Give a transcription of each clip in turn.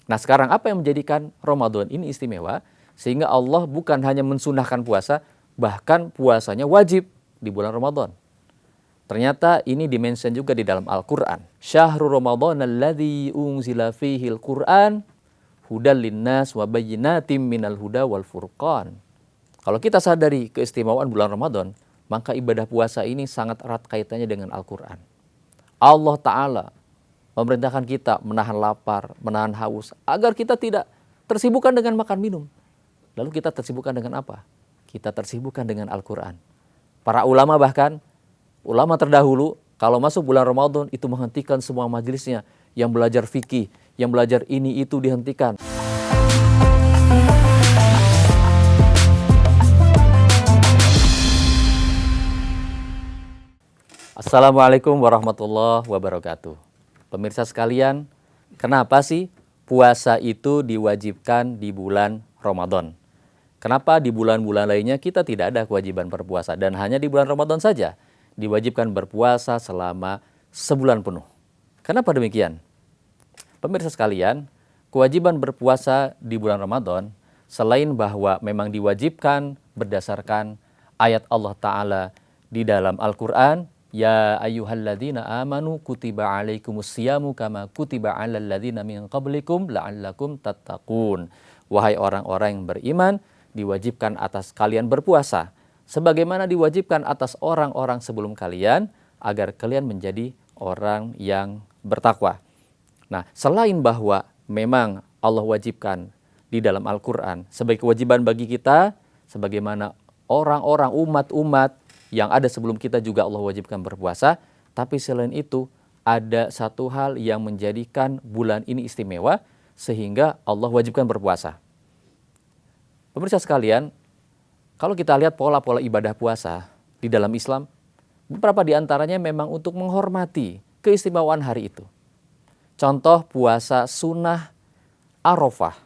Nah sekarang apa yang menjadikan Ramadan ini istimewa? Sehingga Allah bukan hanya mensunahkan puasa, bahkan puasanya wajib di bulan Ramadan. Ternyata ini dimention juga di dalam Al-Quran. Syahrul Ramadan alladzi unzila fihil Qur'an hudal linnas wa bayyinatim minal huda wal furqan. Kalau kita sadari keistimewaan bulan Ramadan, maka ibadah puasa ini sangat erat kaitannya dengan Al-Quran. Allah Ta'ala memerintahkan kita menahan lapar, menahan haus, agar kita tidak tersibukkan dengan makan minum. Lalu kita tersibukkan dengan apa? Kita tersibukkan dengan Al-Quran. Para ulama bahkan, ulama terdahulu, kalau masuk bulan Ramadan itu menghentikan semua majelisnya. Yang belajar fikih, yang belajar ini itu dihentikan. Assalamualaikum warahmatullahi wabarakatuh. Pemirsa sekalian, kenapa sih puasa itu diwajibkan di bulan Ramadan? Kenapa di bulan-bulan lainnya kita tidak ada kewajiban berpuasa dan hanya di bulan Ramadan saja diwajibkan berpuasa selama sebulan penuh? Kenapa demikian? Pemirsa sekalian, kewajiban berpuasa di bulan Ramadan selain bahwa memang diwajibkan berdasarkan ayat Allah Ta'ala di dalam Al-Quran, Ya ayyuhalladzina amanu kutiba alaikumusyamu kama kutiba alal ladzina min qablikum la'allakum tattaqun. Wahai orang-orang yang beriman, diwajibkan atas kalian berpuasa sebagaimana diwajibkan atas orang-orang sebelum kalian agar kalian menjadi orang yang bertakwa. Nah, selain bahwa memang Allah wajibkan di dalam Al-Quran sebagai kewajiban bagi kita, sebagaimana orang-orang umat-umat yang ada sebelum kita juga Allah wajibkan berpuasa, tapi selain itu ada satu hal yang menjadikan bulan ini istimewa sehingga Allah wajibkan berpuasa. Pemirsa sekalian, kalau kita lihat pola-pola ibadah puasa di dalam Islam, beberapa di antaranya memang untuk menghormati keistimewaan hari itu. Contoh puasa sunnah Arafah.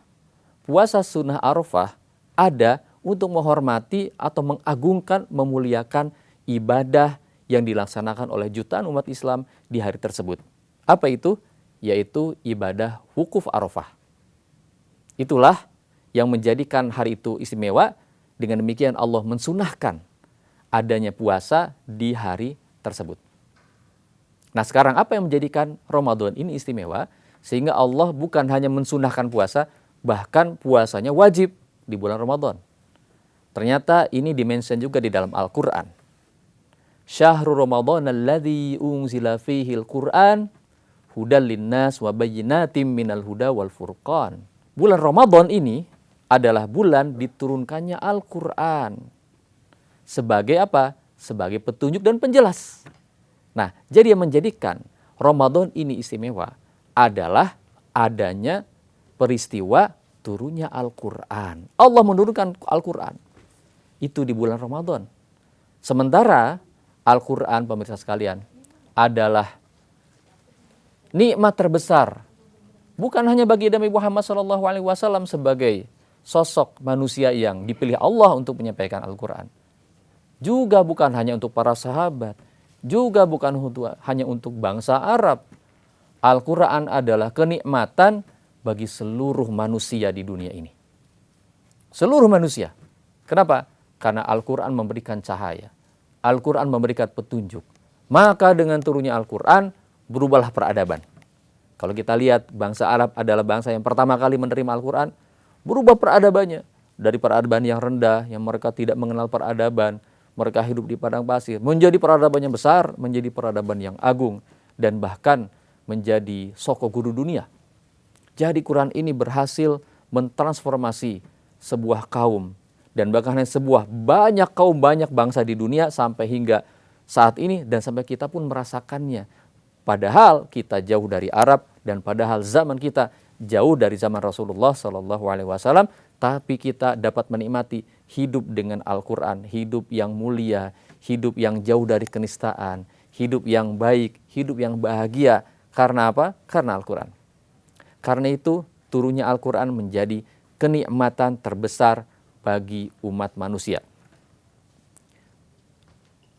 Puasa sunnah Arafah ada untuk menghormati atau mengagungkan, memuliakan ibadah yang dilaksanakan oleh jutaan umat Islam di hari tersebut. Apa itu? Yaitu ibadah wukuf Arafah. Itulah yang menjadikan hari itu istimewa. Dengan demikian Allah mensunahkan adanya puasa di hari tersebut. Nah sekarang apa yang menjadikan Ramadan ini istimewa? Sehingga Allah bukan hanya mensunahkan puasa, bahkan puasanya wajib di bulan Ramadan. Ternyata ini dimention juga di dalam Al-Quran. Syahrul Ramadan alladzi unzila fihil Qur'an hudal linnas wa bayyinatim minal huda wal furqan. Bulan Ramadan ini adalah bulan diturunkannya Al-Quran. Sebagai apa? Sebagai petunjuk dan penjelas. Nah, jadi yang menjadikan Ramadan ini istimewa adalah adanya peristiwa turunnya Al-Quran. Allah menurunkan Al-Quran itu di bulan Ramadan. Sementara Al-Quran, pemirsa sekalian, adalah nikmat terbesar. Bukan hanya bagi Nabi Muhammad SAW sebagai sosok manusia yang dipilih Allah untuk menyampaikan Al-Quran. Juga bukan hanya untuk para sahabat. Juga bukan hanya untuk bangsa Arab. Al-Quran adalah kenikmatan bagi seluruh manusia di dunia ini. Seluruh manusia. Kenapa? Karena Al-Quran memberikan cahaya. Al-Quran memberikan petunjuk. Maka dengan turunnya Al-Quran, berubahlah peradaban. Kalau kita lihat bangsa Arab adalah bangsa yang pertama kali menerima Al-Quran, berubah peradabannya. Dari peradaban yang rendah, yang mereka tidak mengenal peradaban, mereka hidup di padang pasir, menjadi peradaban yang besar, menjadi peradaban yang agung, dan bahkan menjadi soko guru dunia. Jadi Quran ini berhasil mentransformasi sebuah kaum, dan bahkan sebuah banyak kaum, banyak bangsa di dunia sampai hingga saat ini dan sampai kita pun merasakannya. Padahal kita jauh dari Arab dan padahal zaman kita jauh dari zaman Rasulullah SAW, tapi kita dapat menikmati hidup dengan Al-Quran, hidup yang mulia, hidup yang jauh dari kenistaan, hidup yang baik, hidup yang bahagia. Karena apa? Karena Al-Quran. Karena itu turunnya Al-Quran menjadi kenikmatan terbesar bagi umat manusia.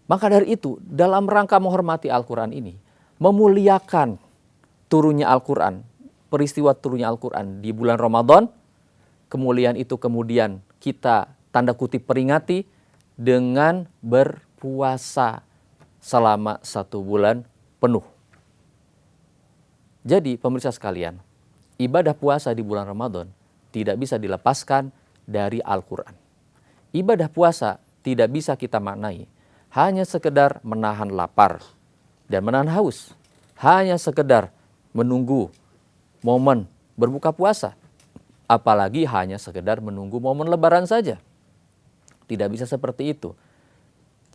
Maka dari itu, dalam rangka menghormati Al-Quran ini, memuliakan turunnya Al-Quran, peristiwa turunnya Al-Quran di bulan Ramadan, kemuliaan itu kemudian kita tanda kutip peringati dengan berpuasa selama 1 bulan penuh. Jadi pemirsa sekalian, ibadah puasa di bulan Ramadan tidak bisa dilepaskan dari Al-Quran. Ibadah puasa tidak bisa kita maknai hanya sekedar menahan lapar dan menahan haus, hanya sekedar menunggu momen berbuka puasa, apalagi hanya sekedar menunggu momen lebaran saja. Tidak bisa seperti itu.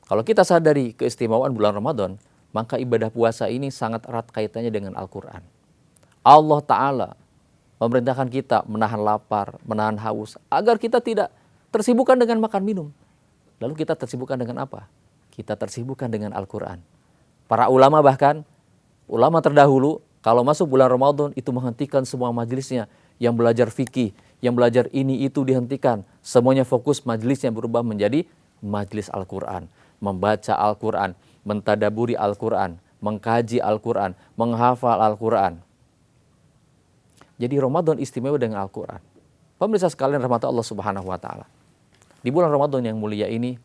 Kalau kita sadari keistimewaan bulan Ramadan, maka ibadah puasa ini sangat erat kaitannya dengan Al-Quran. Allah Ta'ala memerintahkan kita menahan lapar, menahan haus, agar kita tidak tersibukkan dengan makan minum. Lalu kita tersibukkan dengan apa? Kita tersibukkan dengan Al-Quran. Para ulama bahkan, ulama terdahulu, kalau masuk bulan Ramadan itu menghentikan semua majelisnya. Yang belajar fikih, yang belajar ini itu dihentikan. Semuanya fokus majelisnya berubah menjadi majelis Al-Quran. Membaca Al-Quran, mentadaburi Al-Quran, mengkaji Al-Quran, menghafal Al-Quran. Jadi Ramadan istimewa dengan Al-Quran. Pemirsa sekalian rahmat Allah Subhanahu wa Ta'ala. Di bulan Ramadan yang mulia ini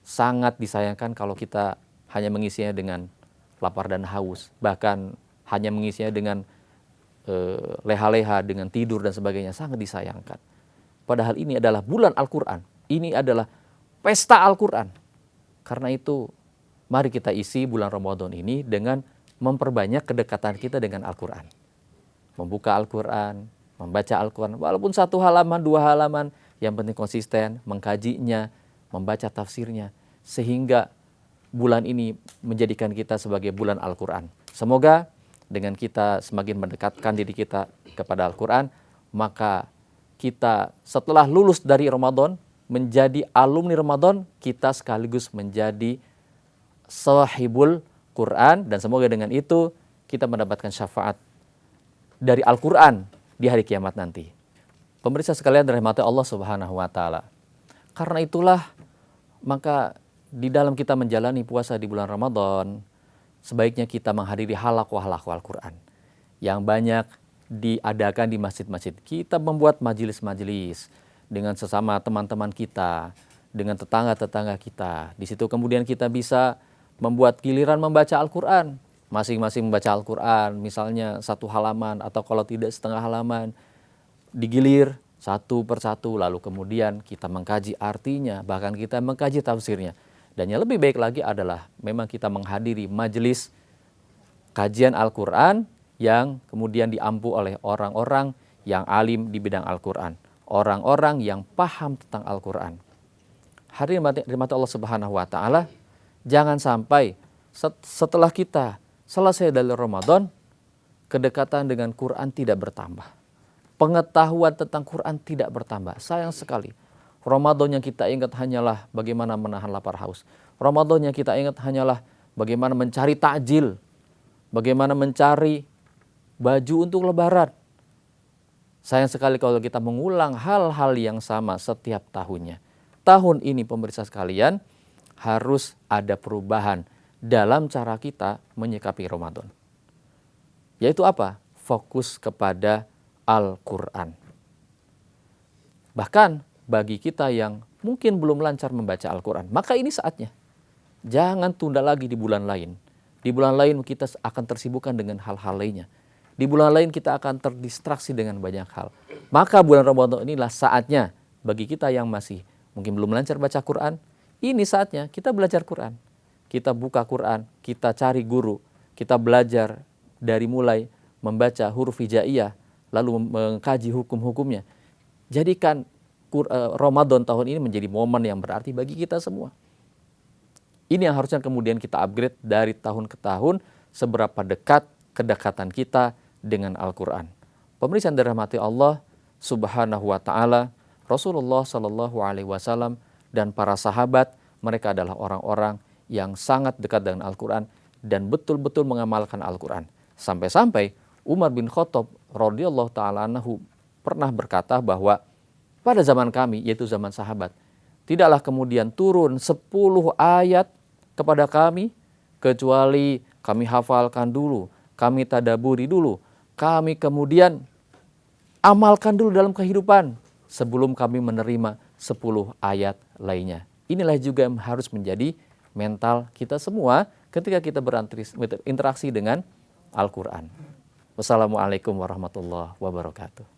sangat disayangkan kalau kita hanya mengisinya dengan lapar dan haus, bahkan hanya mengisinya dengan leha-leha, dengan tidur dan sebagainya, sangat disayangkan. Padahal ini adalah bulan Al-Quran, ini adalah pesta Al-Quran. Karena itu mari kita isi bulan Ramadan ini dengan memperbanyak kedekatan kita dengan Al-Quran. Membuka Al-Quran, membaca Al-Quran, walaupun 1 halaman, 2 halaman, yang penting konsisten, mengkajinya, membaca tafsirnya, sehingga bulan ini menjadikan kita sebagai bulan Al-Quran. Semoga dengan kita semakin mendekatkan diri kita kepada Al-Quran, maka kita setelah lulus dari Ramadan, menjadi alumni Ramadan, kita sekaligus menjadi sahibul Quran, dan semoga dengan itu kita mendapatkan syafaat dari Al-Quran di hari kiamat nanti. Pemirsa sekalian dirahmati Allah Subhanahu wa Ta'ala. Karena itulah maka di dalam kita menjalani puasa di bulan Ramadan, sebaiknya kita menghadiri halaqah-halaqah Al-Quran yang banyak diadakan di masjid-masjid. Kita membuat majelis-majelis dengan sesama teman-teman kita, dengan tetangga-tetangga kita. Di situ kemudian kita bisa membuat giliran membaca Al-Quran. Masing-masing membaca Al-Quran, misalnya 1 halaman atau kalau tidak setengah halaman. Digilir 1 per 1, lalu kemudian kita mengkaji artinya, bahkan kita mengkaji tafsirnya. Dan yang lebih baik lagi adalah memang kita menghadiri majelis kajian Al-Quran yang kemudian diampu oleh orang-orang yang alim di bidang Al-Quran. Orang-orang yang paham tentang Al-Quran. Hadirin rahmat Allah Subhanahu wa Ta'ala, jangan sampai setelah kita selesai dari Ramadan, kedekatan dengan Quran tidak bertambah. Pengetahuan tentang Quran tidak bertambah. Sayang sekali. Ramadan yang kita ingat hanyalah bagaimana menahan lapar haus. Ramadan yang kita ingat hanyalah bagaimana mencari takjil, bagaimana mencari baju untuk lebaran. Sayang sekali kalau kita mengulang hal-hal yang sama setiap tahunnya. Tahun ini pemirsa sekalian harus ada perubahan dalam cara kita menyikapi Ramadan. Yaitu apa? Fokus kepada Al-Quran. Bahkan bagi kita yang mungkin belum lancar membaca Al-Quran, maka ini saatnya. Jangan tunda lagi di bulan lain. Di bulan lain kita akan tersibukkan dengan hal-hal lainnya. Di bulan lain kita akan terdistraksi dengan banyak hal. Maka bulan Ramadan inilah saatnya bagi kita yang masih mungkin belum lancar baca Quran, ini saatnya kita belajar Quran. Kita buka Quran, kita cari guru, kita belajar dari mulai membaca huruf hijaiyah, lalu mengkaji hukum-hukumnya. Jadikan Ramadan tahun ini menjadi momen yang berarti bagi kita semua. Ini yang harusnya kemudian kita upgrade dari tahun ke tahun, seberapa dekat kedekatan kita dengan Al-Quran. Pemirsa yang dirahmati Allah Subhanahu wa Ta'ala, Rasulullah Sallallahu Alaihi Wasallam dan para sahabat, mereka adalah orang-orang yang sangat dekat dengan Al-Quran dan betul-betul mengamalkan Al-Quran. Sampai-sampai Umar bin Khattab radhiyallahu ta'ala anhu pernah berkata bahwa pada zaman kami, yaitu zaman sahabat, tidaklah kemudian turun 10 ayat kepada kami, kecuali kami hafalkan dulu, kami tadaburi dulu, kami kemudian amalkan dulu dalam kehidupan sebelum kami menerima 10 ayat lainnya. Inilah juga yang harus menjadi mental kita semua ketika kita berinteraksi dengan Al-Quran. Wassalamualaikum warahmatullahi wabarakatuh.